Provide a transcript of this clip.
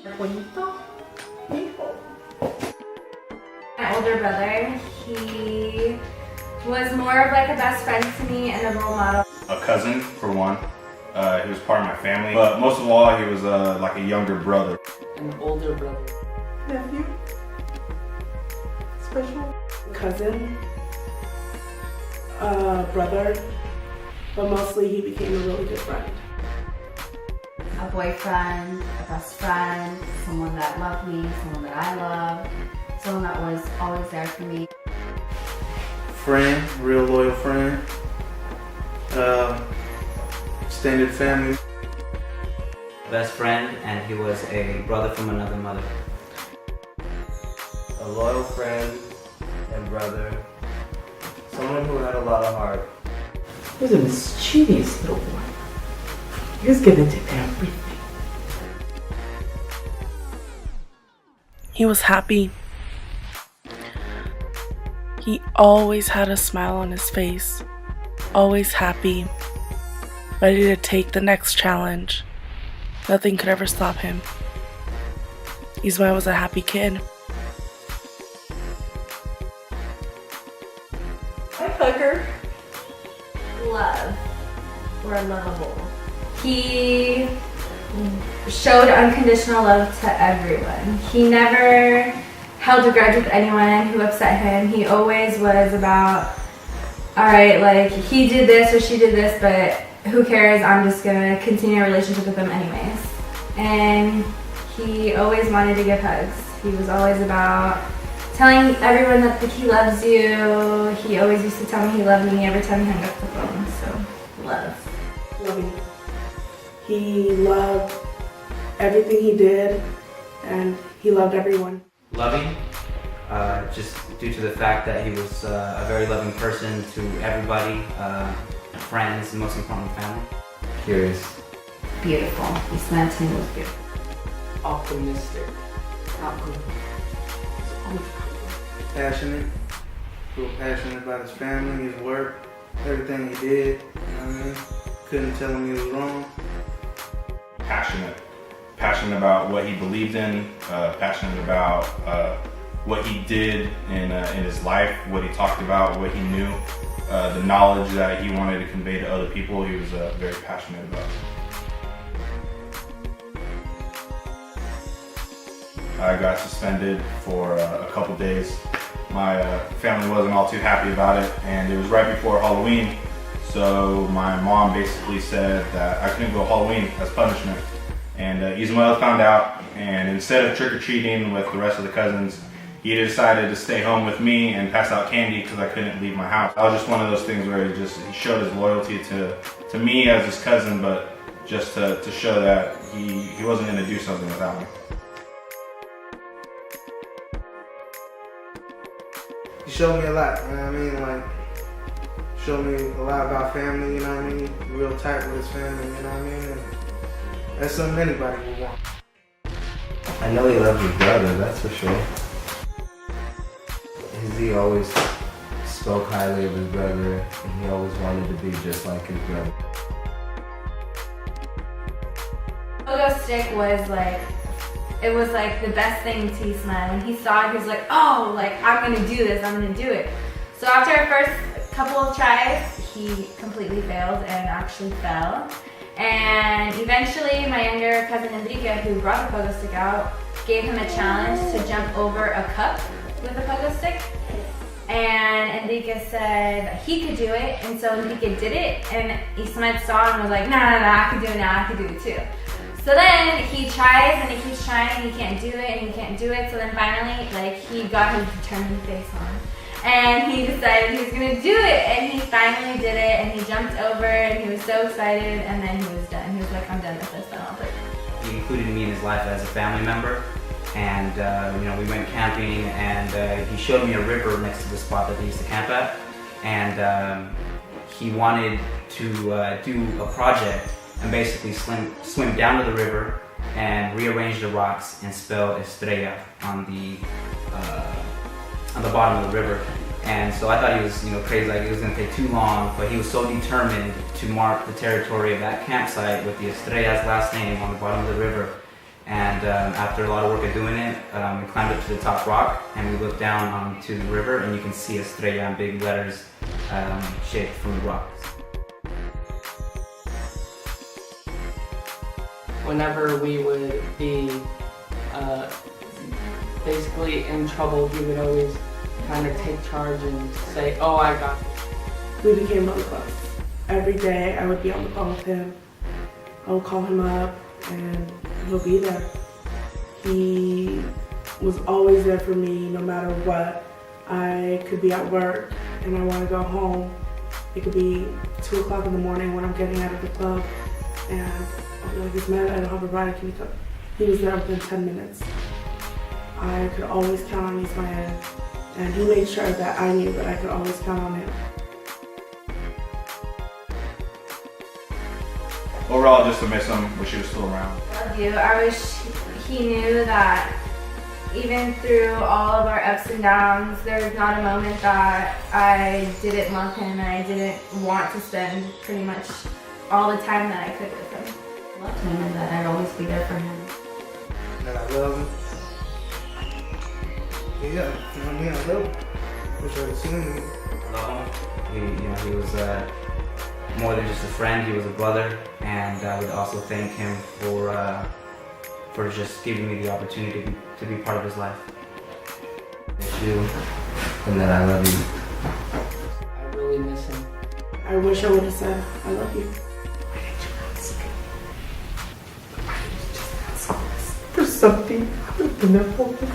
Bonito. My older brother, he was more of like a best friend to me and a role model. A cousin, for one. He was part of my family, but most of all, he was like a younger brother. An older brother. Nephew. Special. Cousin. Brother. But mostly he became a really good friend. A boyfriend, a best friend, someone that loved me, someone that I loved, someone that was always there for me. Friend, real loyal friend. Extended family. Best friend, and he was a brother from another mother. A loyal friend and brother. Someone who had a lot of heart. He was a mischievous little boy. He was given to everything. He was happy. He always had a smile on his face. Always happy. Ready to take the next challenge. Nothing could ever stop him. Ismael was a happy kid. I hug her. Love. Or lovable. He showed unconditional love to everyone. He never held a grudge with anyone who upset him. He always was about, alright, like he did this or she did this, but who cares, I'm just gonna continue a relationship with them anyways. And he always wanted to give hugs. He was always about telling everyone that he loves you. He always used to tell me he loved me every time he hung up the phone, so love. Loving. He loved everything he did, and he loved everyone. Loving, just due to the fact that he was a very loving person to everybody, friends, and most importantly, family. Curious. Beautiful. Ismael to me was beautiful. Optimistic. Outgoing. Passionate. Real passionate about his family, his work, everything he did. You know what I mean? Couldn't tell him he was wrong. Passionate about what he believed in, passionate about what he did in his life, what he talked about, what he knew, the knowledge that he wanted to convey to other people. He was very passionate about. I got suspended for a couple days. My family wasn't all too happy about it, and it was right before Halloween. So my mom basically said that I couldn't go Halloween as punishment. And Ismael found out, and instead of trick-or-treating with the rest of the cousins, he decided to stay home with me and pass out candy because I couldn't leave my house. That was just one of those things where he showed his loyalty to me as his cousin, but just to show that he wasn't going to do something without me. He showed me a lot, you know what I mean? Like, showed me a lot about family, you know what I mean? Real tight with his family, you know what I mean? And that's something anybody would want. I know he loved his brother, that's for sure. He always spoke highly of his brother, and he always wanted to be just like his brother. Pogo stick was like, it was like the best thing to Ismael. When he saw it, he was like, oh, like I'm gonna do this, I'm gonna do it. So after our first couple of tries, he completely failed and actually fell. And eventually my younger cousin Enrique, who brought the pogo stick out, gave him a challenge to jump over a cup with a pogo stick. And Enrique said that he could do it, and so Enrique did it, and Ismael saw and was like, no, I can do it now, I can do it too. So then he tries and he keeps trying and he can't do it and he can't do it, so then finally like he got his determined face on. And he decided he was gonna do it, and he finally did it, and he jumped over and he was so excited, and then he was done. He was like, I'm done with this, I don't play. He included me in his life as a family member, and we went camping, and he showed me a river next to the spot that they used to camp at, and he wanted to do a project and basically swim down to the river and rearrange the rocks and spell Estrella on the bottom of the river. And so I thought he was crazy, like it was going to take too long, but he was so determined to mark the territory of that campsite with the Estrella's last name on the bottom of the river. And after a lot of work at doing it, we climbed up to the top rock and we looked down onto the river, and you can see Estrella in big letters shaped from the rocks. Whenever we would be basically in trouble, he would always kind of take charge and say, "Oh, I got this." We became really close. Every day I would be on the phone with him. I would call him up and he'll be there. He was always there for me no matter what. I could be at work and I want to go home. It could be 2 o'clock in the morning when I'm getting out of the club and I'll be like, "Ismael, I don't have a ride, can you come?" He was there within 10 minutes. I could always count on Ismael, and he made sure that I knew that I could always count on him. Overall, just to miss him, wish he was still around. Love you. I wish he knew that even through all of our ups and downs, there was not a moment that I didn't love him and I didn't want to spend pretty much all the time that I could with him. I loved him and that I'd always be there for him. That I love him. Yeah, you know what I mean? I love him. Wish I could see him. Love him. He was more than just a friend. He was a brother, and I would also thank him for just giving me the opportunity to be part of his life. Miss you, and that I love you. I really miss him. I wish I would have said, "I love you." Why didn't you ask me? Why didn't you just ask us for something? I would have been there for you.